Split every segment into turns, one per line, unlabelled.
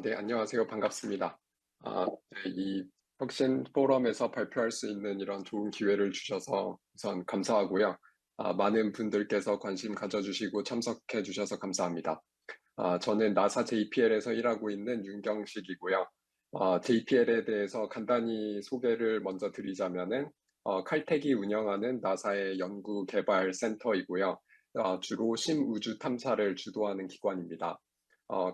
네, 안녕하세요. 반갑습니다. 이 혁신 포럼에서 발표할 수 있는 이런 좋은 기회를 주셔서 우선 감사하고요. 많은 분들께서 관심 가져주시고 참석해 주셔서 감사합니다. 저는 나사 JPL에서 일하고 있는 윤경식이고요. JPL에 대해서 간단히 소개를 먼저 드리자면은, 칼텍이 운영하는 나사의 연구 개발 센터이고요. 주로 심우주 탐사를 주도하는 기관입니다.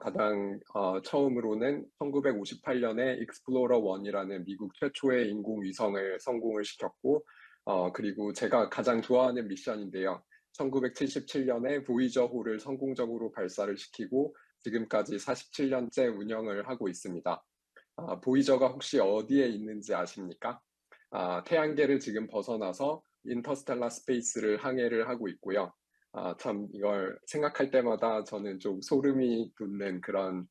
가장 처음으로는 1958년에 익스플로러 1이라는 미국 최초의 인공위성을 성공을 시켰고, 그리고 제가 가장 좋아하는 미션인데요. 1977년에 보이저호를 성공적으로 발사를 시키고 지금까지 47년째 운영을 하고 있습니다. 보이저가 혹시 어디에 있는지 아십니까? 태양계를 지금 벗어나서 인터스텔라 스페이스를 항해를 하고 있고요. 참 이걸 생각할 때마다 저는 좀 소름이 돋는 그런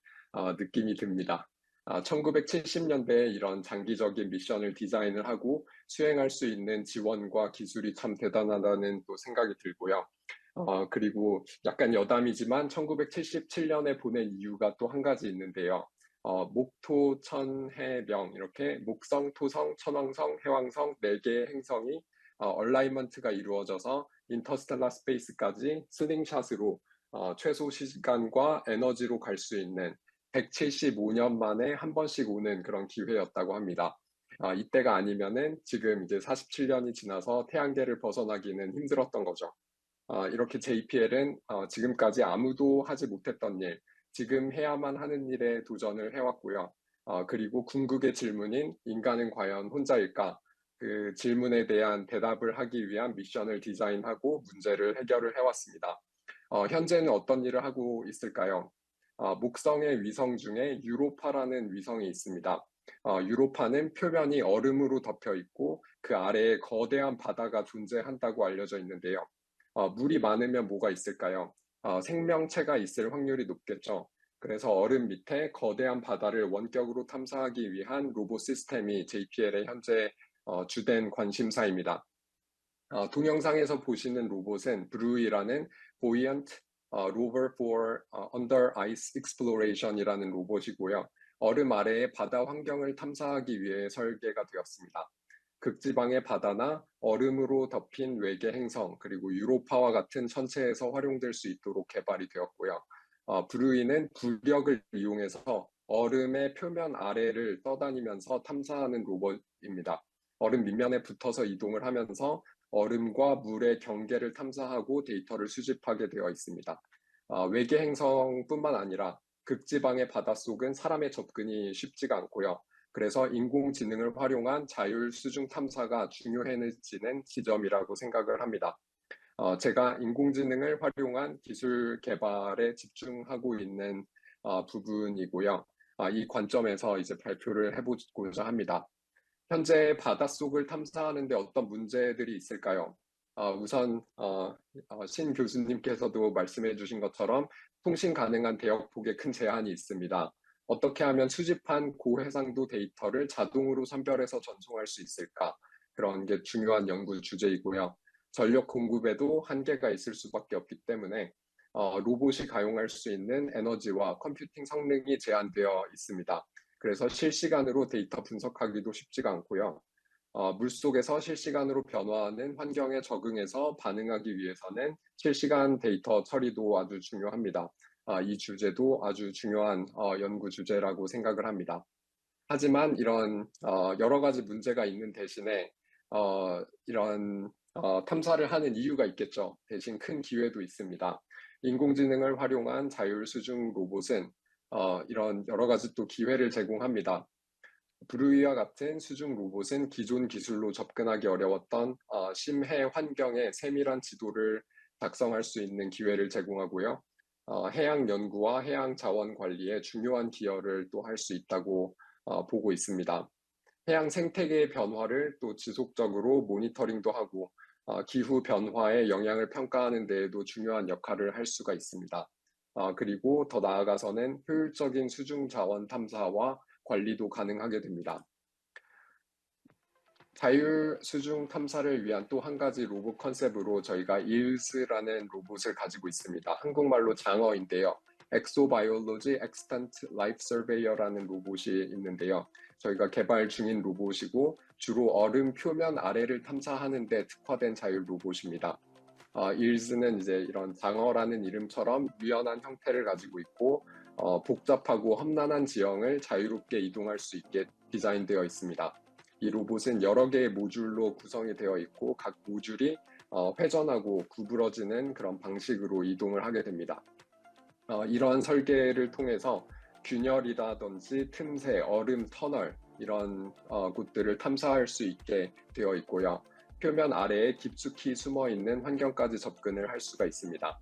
느낌이 듭니다. 1970년대에 이런 장기적인 미션을 디자인을 하고 수행할 수 있는 지원과 기술이 참 대단하다는 또 생각이 들고요. 그리고 약간 여담이지만 1977년에 보낸 이유가 또 한 가지 있는데요. 목토, 천, 해, 명 이렇게 목성, 토성, 천왕성, 해왕성 4개의 행성이 얼라이먼트가 이루어져서 인터스텔라 스페이스까지 슬링샷으로 최소 시간과 에너지로 갈 수 있는 175년 만에 한 번씩 오는 그런 기회였다고 합니다. 이때가 아니면은 지금 이제 47년이 지나서 태양계를 벗어나기는 힘들었던 거죠. 이렇게 JPL은 지금까지 아무도 하지 못했던 일, 지금 해야만 하는 일에 도전을 해왔고요. 그리고 궁극의 질문인 인간은 과연 혼자일까? 그 질문에 대한 대답을 하기 위한 미션을 디자인하고 문제를 해결을 해왔습니다. 현재는 어떤 일을 하고 있을까요? 목성의 위성 중에 유로파라는 위성이 있습니다. 유로파는 표면이 얼음으로 덮여 있고 그 아래에 거대한 바다가 존재한다고 알려져 있는데요. 물이 많으면 뭐가 있을까요? 생명체가 있을 확률이 높겠죠. 그래서 얼음 밑에 거대한 바다를 원격으로 탐사하기 위한 로봇 시스템이 JPL의 현재 주된 관심사입니다. 동영상에서 보시는 로봇은 브루이라는 Buoyant Rover for Under Ice Exploration이라는 로봇이고요. 얼음 아래의 바다 환경을 탐사하기 위해 설계가 되었습니다. 극지방의 바다나 얼음으로 덮인 외계 행성, 그리고 유로파와 같은 천체에서 활용될 수 있도록 개발이 되었고요. 브루이는 부력을 이용해서 얼음의 표면 아래를 떠다니면서 탐사하는 로봇입니다. 얼음 밑면에 붙어서 이동을 하면서 얼음과 물의 경계를 탐사하고 데이터를 수집하게 되어 있습니다. 외계 행성뿐만 아니라 극지방의 바닷속은 사람의 접근이 쉽지가 않고요. 그래서 인공지능을 활용한 자율 수중 탐사가 중요해지는 지점이라고 생각을 합니다. 제가 인공지능을 활용한 기술 개발에 집중하고 있는 부분이고요. 이 관점에서 이제 발표를 해보고자 합니다. 현재 바닷속을 탐사하는데 어떤 문제들이 있을까요? 우선 신 교수님께서도 말씀해 주신 것처럼 통신 가능한 대역폭에 큰 제한이 있습니다. 어떻게 하면 수집한 고해상도 데이터를 자동으로 선별해서 전송할 수 있을까? 그런 게 중요한 연구 주제이고요. 전력 공급에도 한계가 있을 수밖에 없기 때문에 로봇이 가용할 수 있는 에너지와 컴퓨팅 성능이 제한되어 있습니다. 그래서 실시간으로 데이터 분석하기도 쉽지가 않고요. 물속에서 실시간으로 변화하는 환경에 적응해서 반응하기 위해서는 실시간 데이터 처리도 아주 중요합니다. 이 주제도 아주 중요한 연구 주제라고 생각을 합니다. 하지만 이런 여러 가지 문제가 있는 대신에 이런 탐사를 하는 이유가 있겠죠. 대신 큰 기회도 있습니다. 인공지능을 활용한 자율 수중 로봇은 이런 여러 가지 또 기회를 제공합니다. 브루이와 같은 수중 로봇은 기존 기술로 접근하기 어려웠던 심해 환경의 세밀한 지도를 작성할 수 있는 기회를 제공하고요. 해양 연구와 해양 자원 관리에 중요한 기여를 또 할 수 있다고 보고 있습니다. 해양 생태계의 변화를 또 지속적으로 모니터링도 하고 기후 변화의 영향을 평가하는 데에도 중요한 역할을 할 수가 있습니다. 그리고 더 나아가서는 효율적인 수중 자원 탐사와 관리도 가능하게 됩니다. 자율 수중 탐사를 위한 또 한 가지 로봇 컨셉으로 저희가 일스라는 로봇을 가지고 있습니다. 한국말로 장어인데요. 엑소바이올로지 엑스턴트 라이프 서베이어라는 로봇이 있는데요. 저희가 개발 중인 로봇이고 주로 얼음 표면 아래를 탐사하는 데 특화된 자율 로봇입니다. 일즈는 이제 이런 장어라는 이름처럼 유연한 형태를 가지고 있고 복잡하고 험난한 지형을 자유롭게 이동할 수 있게 디자인되어 있습니다. 이 로봇은 여러 개의 모듈로 구성이 되어 있고 각 모듈이 회전하고 구부러지는 그런 방식으로 이동을 하게 됩니다. 이러한 설계를 통해서 균열이라든지 틈새, 얼음, 터널 이런 곳들을 탐사할 수 있게 되어 있고요. 표면 아래에 깊숙이 숨어 있는 환경까지 접근을 할 수가 있습니다.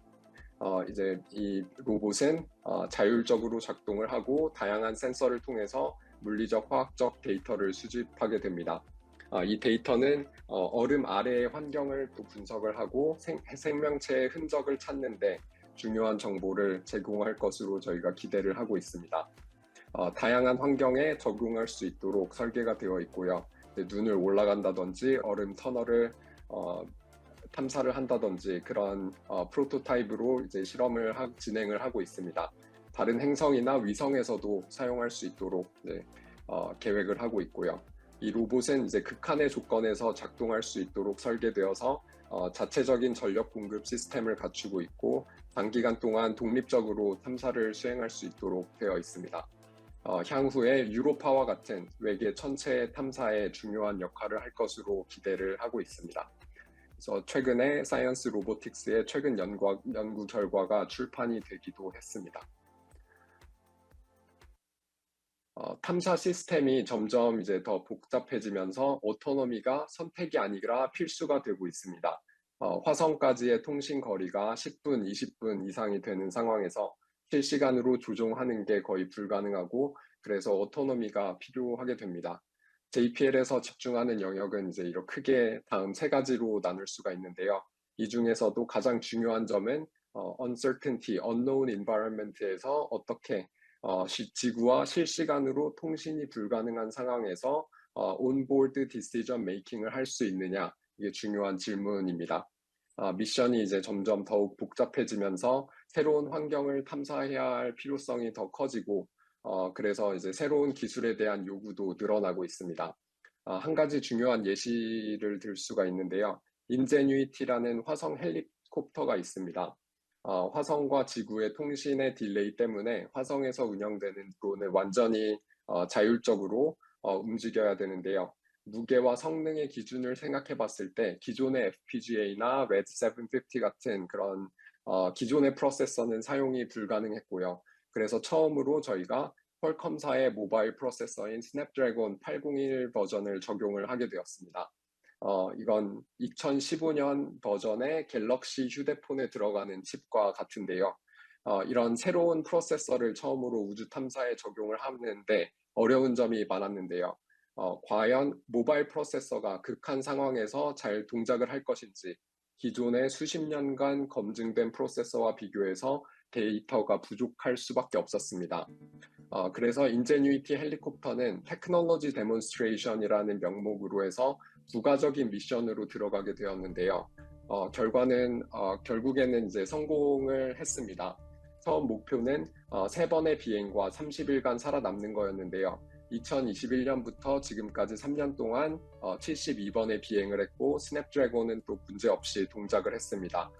이제 이 로봇은 자율적으로 작동을 하고 다양한 센서를 통해서 물리적, 화학적 데이터를 수집하게 됩니다. 이 데이터는 얼음 아래의 환경을 또 분석을 하고 생명체의 흔적을 찾는데 중요한 정보를 제공할 것으로 저희가 기대를 하고 있습니다. 다양한 환경에 적용할 수 있도록 설계가 되어 있고요. 눈을 올라간다든지 얼음 터널을 탐사를 한다든지 그런 프로토타입으로 이제 실험을 진행을 하고 있습니다. 다른 행성이나 위성에서도 사용할 수 있도록 계획을 하고 있고요. 이 로봇은 이제 극한의 조건에서 작동할 수 있도록 설계되어서 자체적인 전력 공급 시스템을 갖추고 있고 장기간 동안 독립적으로 탐사를 수행할 수 있도록 되어 있습니다. 향후에 유로파와 같은 외계 천체 탐사에 중요한 역할을 할 것으로 기대를 하고 있습니다. 그래서 최근에 사이언스 로보틱스의 최근 연구 결과가 출판이 되기도 했습니다. 탐사 시스템이 점점 이제 더 복잡해지면서 오토노미가 선택이 아니라 필수가 되고 있습니다. 화성까지의 통신 거리가 10분, 20분 이상이 되는 상황에서 실시간으로 조종하는 게 거의 불가능하고 그래서 오토노미가 필요하게 됩니다. JPL에서 집중하는 영역은 이제 이렇게 크게 다음 세 가지로 나눌 수가 있는데요. 이 중에서도 가장 중요한 점은 uncertainty, unknown environment에서 어떻게 지구와 실시간으로 통신이 불가능한 상황에서 온보드 디시전 메이킹을 할 수 있느냐, 이게 중요한 질문입니다. 미션이 이제 점점 더욱 복잡해지면서 새로운 환경을 탐사해야 할 필요성이 더 커지고 그래서 이제 새로운 기술에 대한 요구도 늘어나고 있습니다. 한 가지 중요한 예시를 들 수가 있는데요. 인제뉴이티라는 화성 헬리콥터가 있습니다. 화성과 지구의 통신의 딜레이 때문에 화성에서 운영되는 드론은 완전히 자율적으로 움직여야 되는데요. 무게와 성능의 기준을 생각해 봤을 때 기존의 FPGA나 RED 750 같은 그런 기존의 프로세서는 사용이 불가능했고요. 그래서 처음으로 저희가 퀄컴사의 모바일 프로세서인 스냅드래곤 801 버전을 적용을 하게 되었습니다. 이건 2015년 버전의 갤럭시 휴대폰에 들어가는 칩과 같은데요. 이런 새로운 프로세서를 처음으로 우주 탐사에 적용을 하는데 어려운 점이 많았는데요. 과연 모바일 프로세서가 극한 상황에서 잘 동작을 할 것인지 기존의 수십 년간 검증된 프로세서와 비교해서 데이터가 부족할 수밖에 없었습니다. 그래서 인제뉴이티 헬리콥터는 테크놀로지 데몬스트레이션이라는 명목으로 해서 부가적인 미션으로 들어가게 되었는데요. 결국에는 이제 성공을 했습니다. 처음 목표는 3번의 비행과 30일간 살아남는 거였는데요. 2021년부터 지금까지 3년 동안 72번의 비행을 했고 스냅드래곤은 또 문제없이 동작을 했습니다.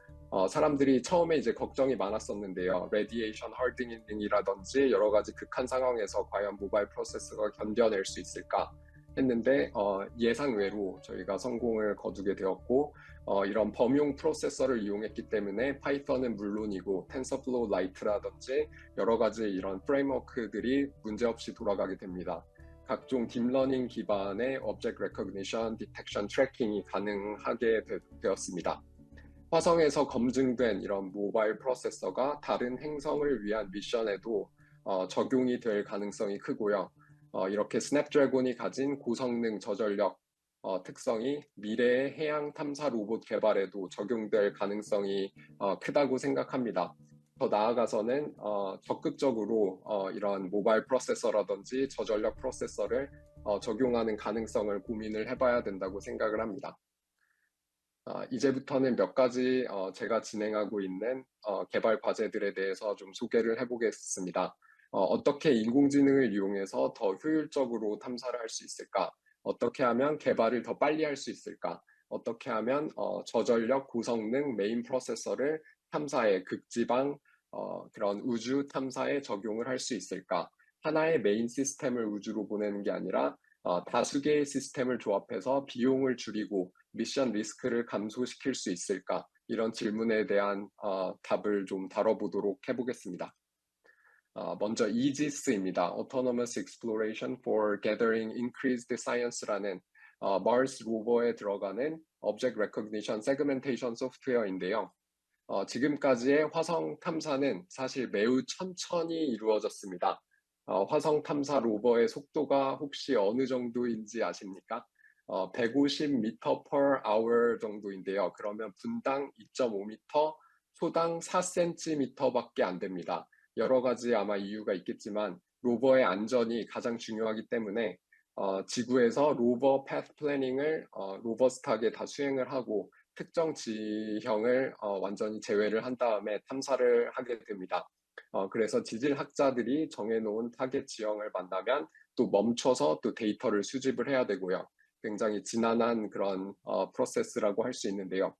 사람들이 처음에 이제 걱정이 많았었는데요. 레디에이션 하드닝이라든지 여러 가지 극한 상황에서 과연 모바일 프로세서가 견뎌낼 수 있을까 했는데 예상 외로 저희가 성공을 거두게 되었고 이런 범용 프로세서를 이용했기 때문에 파이썬은 물론이고 텐서플로우 라이트라든지 여러 가지 이런 프레임워크들이 문제없이 돌아가게 됩니다. 각종 딥러닝 기반의 오브젝트 레코그니션, 디텍션, 트래킹이 가능하게 되었습니다. 화성에서 검증된 이런 모바일 프로세서가 다른 행성을 위한 미션에도 적용이 될 가능성이 크고요. 이렇게 스냅드래곤이 가진 고성능 저전력 특성이 미래의 해양 탐사 로봇 개발에도 적용될 가능성이 크다고 생각합니다. 더 나아가서는 적극적으로 이런 모바일 프로세서라든지 저전력 프로세서를 적용하는 가능성을 고민을 해봐야 된다고 생각을 합니다. 이제부터는 몇 가지 제가 진행하고 있는 개발 과제들에 대해서 좀 소개를 해보겠습니다. 어떻게 인공지능을 이용해서 더 효율적으로 탐사를 할 수 있을까? 어떻게 하면 개발을 더 빨리 할 수 있을까? 어떻게 하면 저전력 고성능 메인 프로세서를 탐사에 극지방 그런 우주 탐사에 적용을 할 수 있을까? 하나의 메인 시스템을 우주로 보내는 게 아니라 다수 개의 시스템을 조합해서 비용을 줄이고 미션 리스크를 감소시킬 수 있을까? 이런 질문에 대한 답을 좀 다뤄보도록 해보겠습니다. 먼저 EGIS입니다. Autonomous Exploration for Gathering Increased Science라는 Mars 로버에 들어가는 Object Recognition Segmentation 소프트웨어인데요. 지금까지의 화성 탐사는 사실 매우 천천히 이루어졌습니다. 화성 탐사 로버의 속도가 혹시 어느 정도인지 아십니까? 150m per hour 정도인데요. 그러면 분당 2.5m, 초당 4cm밖에 안 됩니다. 여러 가지 아마 이유가 있겠지만 로버의 안전이 가장 중요하기 때문에 지구에서 로버 패스 플래닝을 로버스트하게 다 수행을 하고 특정 지형을 완전히 제외를 한 다음에 탐사를 하게 됩니다. 그래서 지질학자들이 정해놓은 타겟 지형을 만나면 또 멈춰서 또 데이터를 수집을 해야 되고요. 굉장히 지난한 그런 프로세스라고 할 수 있는데요.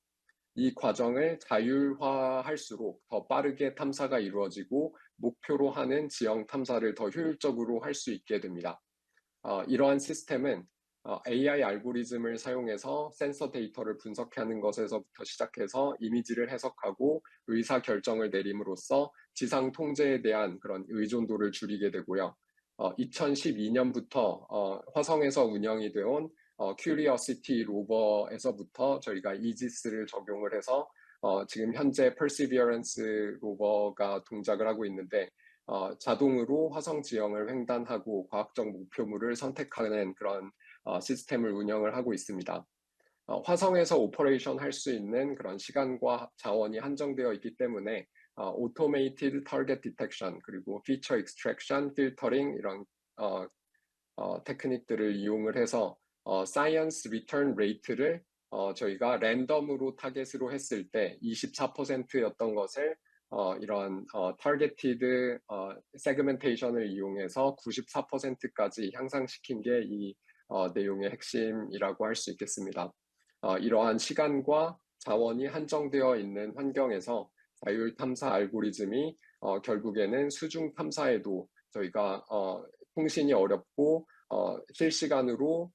이 과정을 자율화할수록 더 빠르게 탐사가 이루어지고 목표로 하는 지형 탐사를 더 효율적으로 할 수 있게 됩니다. 이러한 시스템은 AI 알고리즘을 사용해서 센서 데이터를 분석하는 것에서부터 시작해서 이미지를 해석하고 의사 결정을 내림으로써 지상 통제에 대한 그런 의존도를 줄이게 되고요. 2012년부터 화성에서 운영이 되온 Curiosity 로버에서부터 저희가 이지스를 적용을 해서 지금 현재 Perseverance 로버가 동작을 하고 있는데 자동으로 화성 지형을 횡단하고 과학적 목표물을 선택하는 그런 시스템을 운영을 하고 있습니다. 화성에서 오퍼레이션 할 수 있는 그런 시간과 자원이 한정되어 있기 때문에 Automated Target Detection 그리고 Feature Extraction, Filtering 이런 테크닉들을 이용을 해서 Science Return Rate를 저희가 랜덤으로 타겟으로 했을 때 24%였던 것을 이런 targeted segmentation을 이용해서 94%까지 향상시킨 게 이 내용의 핵심이라고 할 수 있겠습니다. 이러한 시간과 자원이 한정되어 있는 환경에서 자율 탐사 알고리즘이 결국에는 수중 탐사에도 저희가 통신이 어렵고 실시간으로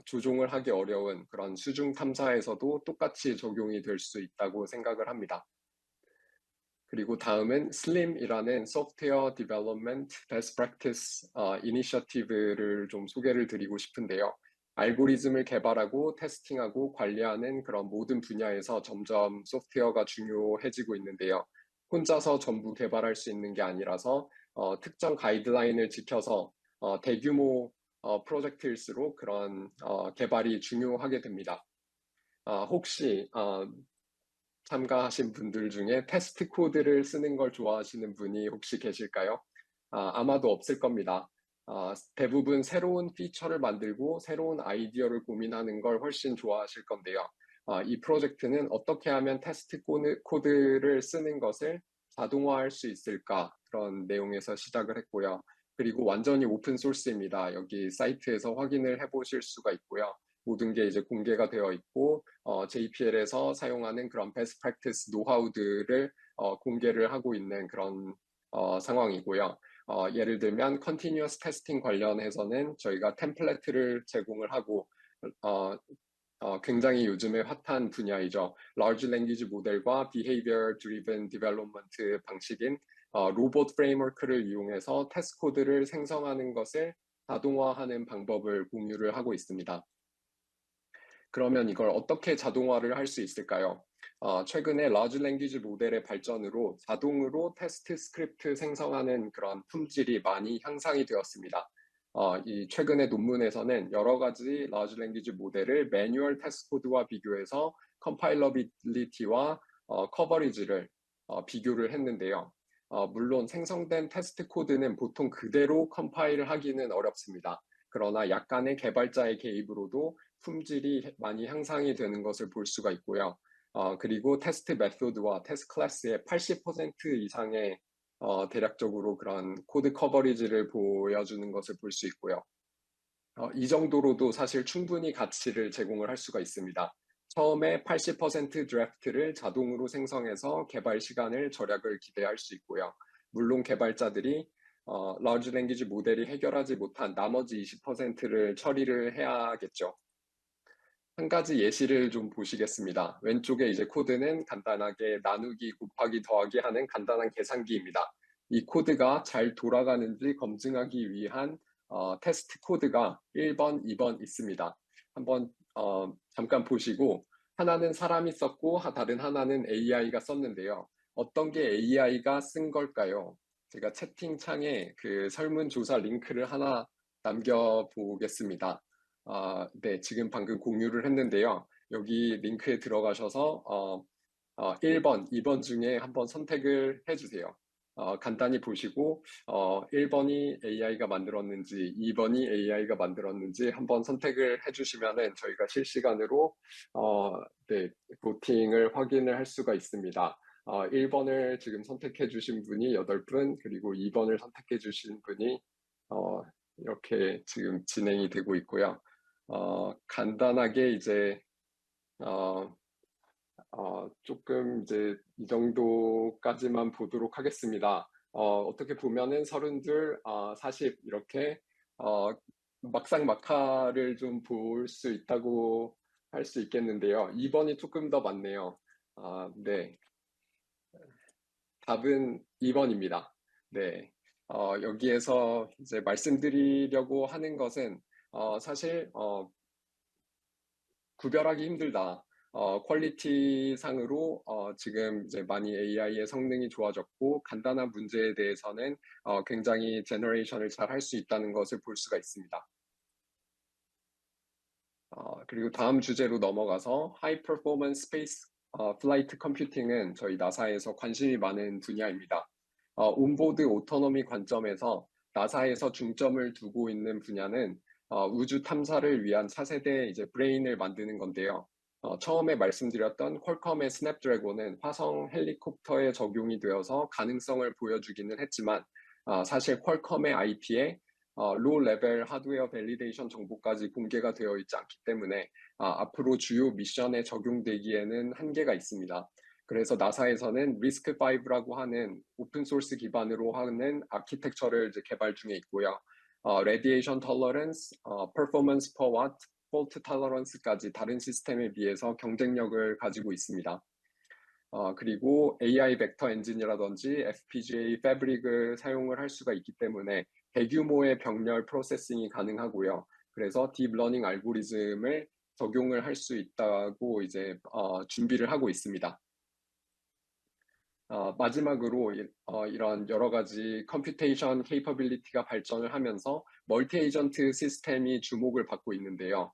조종을 하기 어려운 그런 수중 탐사에서도 똑같이 적용이 될 수 있다고 생각을 합니다. 그리고 다음은 SLIM이라는 Software Development Best Practice 이니셔티브를 좀 소개를 드리고 싶은데요. 알고리즘을 개발하고 테스팅하고 관리하는 그런 모든 분야에서 점점 소프트웨어가 중요해지고 있는데요. 혼자서 전부 개발할 수 있는 게 아니라서 특정 가이드라인을 지켜서 대규모 프로젝트일수록 그런 개발이 중요하게 됩니다. 혹시 참가하신 분들 중에 테스트 코드를 쓰는 걸 좋아하시는 분이 혹시 계실까요? 아마도 없을 겁니다. 대부분 새로운 피처를 만들고 새로운 아이디어를 고민하는 걸 훨씬 좋아하실 건데요. 이 프로젝트는 어떻게 하면 테스트 코드를 쓰는 것을 자동화할 수 있을까? 그런 내용에서 시작을 했고요. 그리고 완전히 오픈 소스입니다. 여기 사이트에서 확인을 해보실 수가 있고요. 모든 게 이제 공개가 되어 있고 JPL에서 사용하는 그런 베스트 프랙티스 노하우들을 공개를 하고 있는 그런 상황이고요. 예를 들면 컨티뉴어스 테스팅 관련해서는 저희가 템플릿을 제공을 하고 굉장히 요즘에 핫한 분야이죠. Large Language 모델과 Behavior Driven Development 방식인 로봇 프레임워크를 이용해서 테스트 코드를 생성하는 것을 자동화하는 방법을 공유를 하고 있습니다. 그러면 이걸 어떻게 자동화를 할 수 있을까요? 최근에 라지 랭귀지 모델의 발전으로 자동으로 테스트 스크립트 생성하는 그런 품질이 많이 향상이 되었습니다. 이 최근의 논문에서는 여러 가지 라지 랭귀지 모델을 매뉴얼 테스트 코드와 비교해서 컴파일러빌리티와 커버리지를 비교를 했는데요. 물론 생성된 테스트 코드는 보통 그대로 컴파일을 하기는 어렵습니다. 그러나 약간의 개발자의 개입으로도 품질이 많이 향상이 되는 것을 볼 수가 있고요. 그리고 테스트 메소드와 테스트 클래스의 80% 이상의 대략적으로 그런 코드 커버리지를 보여주는 것을 볼 수 있고요. 이 정도로도 사실 충분히 가치를 제공을 할 수가 있습니다. 처음에 80% 드래프트를 자동으로 생성해서 개발 시간을 절약을 기대할 수 있고요. 물론 개발자들이 large language 모델이 해결하지 못한 나머지 20%를 처리를 해야겠죠. 한 가지 예시를 좀 보시겠습니다. 왼쪽에 이제 코드는 간단하게 나누기, 곱하기, 더하기 하는 간단한 계산기입니다. 이 코드가 잘 돌아가는지 검증하기 위한 테스트 코드가 1번, 2번 있습니다. 한번 잠깐 보시고 하나는 사람이 썼고 다른 하나는 AI가 썼는데요. 어떤 게 AI가 쓴 걸까요? 제가 채팅창에 그 설문조사 링크를 하나 남겨보겠습니다. 네, 지금 방금 공유를 했는데요. 여기 링크에 들어가셔서 1번, 2번 중에 한번 선택을 해주세요. 간단히 보시고 1번이 AI가 만들었는지 2번이 AI가 만들었는지 한번 선택을 해주시면은 저희가 실시간으로 네, 보팅을 확인을 할 수가 있습니다. 1번을 지금 선택해 주신 분이 8분, 그리고 2번을 선택해 주신 분이 이렇게 지금 진행이 되고 있고요. 간단하게 이제 조금 이제 이 정도까지만 보도록 하겠습니다. 어떻게 보면은 32, 40 이렇게 막상 막하를 좀 볼 수 있다고 할 수 있겠는데요. 2번이 조금 더 많네요. 네. 답은 2번입니다. 네. 여기에서 이제 말씀드리려고 하는 것은 사실 구별하기 힘들다. 퀄리티 상으로 지금 이제 많이 AI의 성능이 좋아졌고 간단한 문제에 대해서는 굉장히 제너레이션을 잘 할 수 있다는 것을 볼 수가 있습니다. 그리고 다음 주제로 넘어가서 하이 퍼포먼스 스페이스 플라이트 컴퓨팅은 저희 나사에서 관심이 많은 분야입니다. 온보드 오토노미 관점에서 나사에서 중점을 두고 있는 분야는 우주 탐사를 위한 차세대 이제 브레인을 만드는 건데요. 처음에 말씀드렸던 퀄컴의 스냅드래곤은 화성 헬리콥터에 적용이 되어서 가능성을 보여주기는 했지만 사실 퀄컴의 IP에 로우 레벨 하드웨어 밸리데이션 정보까지 공개가 되어 있지 않기 때문에 앞으로 주요 미션에 적용되기에는 한계가 있습니다. 그래서 나사에서는 리스크5라고 하는 오픈소스 기반으로 하는 아키텍처를 이제 개발 중에 있고요. 레디에이션 톨러런스, 퍼포먼스 퍼 와트, 폴트 톨러런스까지 다른 시스템에 비해서 경쟁력을 가지고 있습니다. 그리고 AI 벡터 엔진이라든지 FPGA 패브릭을 사용을 할 수가 있기 때문에 대규모의 병렬 프로세싱이 가능하고요. 그래서 딥러닝 알고리즘을 적용을 할 수 있다고 이제 준비를 하고 있습니다. 마지막으로 이런 여러 가지 컴퓨테이션 케이퍼빌리티가 발전을 하면서 멀티 에이전트 시스템이 주목을 받고 있는데요.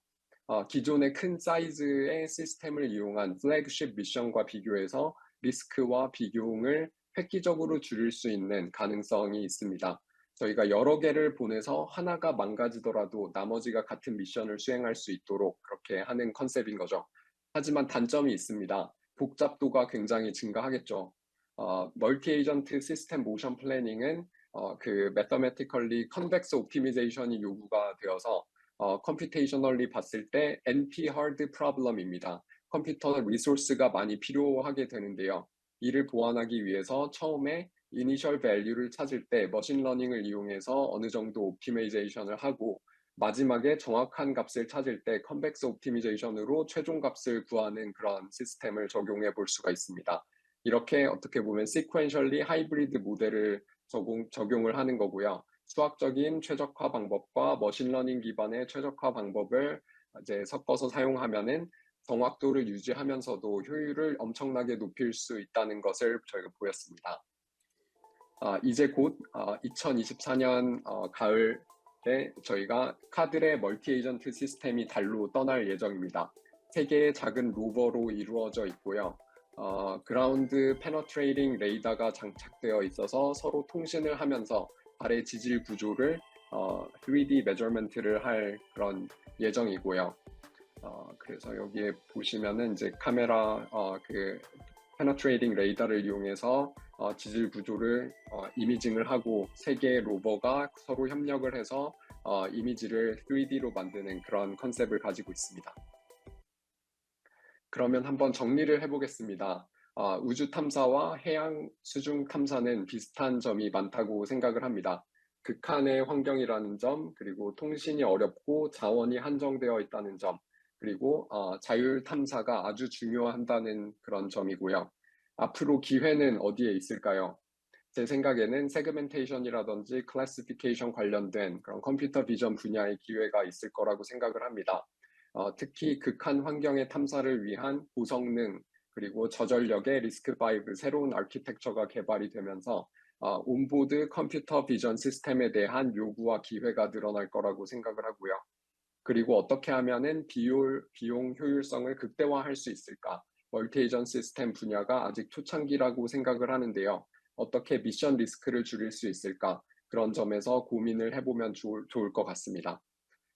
기존의 큰 사이즈의 시스템을 이용한 플래그십 미션과 비교해서 리스크와 비용을 획기적으로 줄일 수 있는 가능성이 있습니다. 저희가 여러 개를 보내서 하나가 망가지더라도 나머지가 같은 미션을 수행할 수 있도록 그렇게 하는 컨셉인 거죠. 하지만 단점이 있습니다. 복잡도가 굉장히 증가하겠죠. 멀티 에이전트 시스템 모션 플래닝은 그 매터매티컬리 컨벡스 옵티미제이션이 요구가 되어서 컴퓨테이셔널리 봤을 때 NP 하드 프로블럼입니다. 컴퓨터 리소스가 많이 필요하게 되는데요. 이를 보완하기 위해서 처음에 이니셜 밸류를 찾을 때 머신러닝을 이용해서 어느 정도 옵티마이제이션을 하고 마지막에 정확한 값을 찾을 때 컨벡스 옵티미제이션으로 최종 값을 구하는 그런 시스템을 적용해 볼 수가 있습니다. 이렇게 어떻게 보면 시퀀셜리 하이브리드 모델을 적용을 하는 거고요. 수학적인 최적화 방법과 머신러닝 기반의 최적화 방법을 이제 섞어서 사용하면은 정확도를 유지하면서도 효율을 엄청나게 높일 수 있다는 것을 저희가 보였습니다. 이제 곧 2024년 가을에 저희가 카드레 멀티 에이전트 시스템이 달로 떠날 예정입니다. 3개의 작은 로버로 이루어져 있고요. 그라운드 페너트레이팅 레이더가 장착되어 있어서 서로 통신을 하면서 달의 지질 구조를 3D 메저먼트를 할 그런 예정이고요. 그래서 여기에 보시면은 이제 카메라 그 페너트레이팅 레이더를 이용해서 지질 구조를 이미징을 하고 세 개의 로버가 서로 협력을 해서 이미지를 3D로 만드는 그런 컨셉을 가지고 있습니다. 그러면 한번 정리를 해보겠습니다. 우주 탐사와 해양 수중 탐사는 비슷한 점이 많다고 생각을 합니다. 극한의 환경이라는 점, 그리고 통신이 어렵고 자원이 한정되어 있다는 점, 그리고 자율 탐사가 아주 중요하다는 그런 점이고요. 앞으로 기회는 어디에 있을까요? 제 생각에는 세그멘테이션이라든지 클래시피케이션 관련된 그런 컴퓨터 비전 분야의 기회가 있을 거라고 생각을 합니다. 특히 극한 환경의 탐사를 위한 고성능 그리고 저전력의 리스크5 새로운 아키텍처가 개발이 되면서 온보드 컴퓨터 비전 시스템에 대한 요구와 기회가 늘어날 거라고 생각을 하고요. 그리고 어떻게 하면은 비용 효율성을 극대화할 수 있을까? 멀티에이전 시스템 분야가 아직 초창기라고 생각을 하는데요. 어떻게 미션 리스크를 줄일 수 있을까? 그런 점에서 고민을 해보면 좋을 것 같습니다.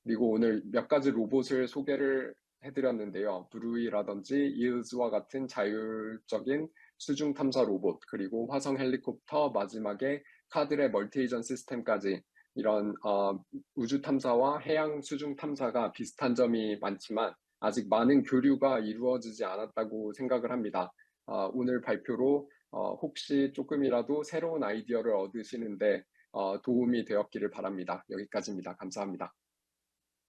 그리고 오늘 몇 가지 로봇을 소개를 해드렸는데요. 브루이라든지 이으즈와 같은 자율적인 수중 탐사 로봇, 그리고 화성 헬리콥터, 마지막에 카드의 멀티에이전 시스템까지 이런 우주 탐사와 해양 수중 탐사가 비슷한 점이 많지만 아직 많은 교류가 이루어지지 않았다고 생각을 합니다. 오늘 발표로 혹시 조금이라도 새로운 아이디어를 얻으시는데 도움이 되었기를 바랍니다. 여기까지입니다. 감사합니다.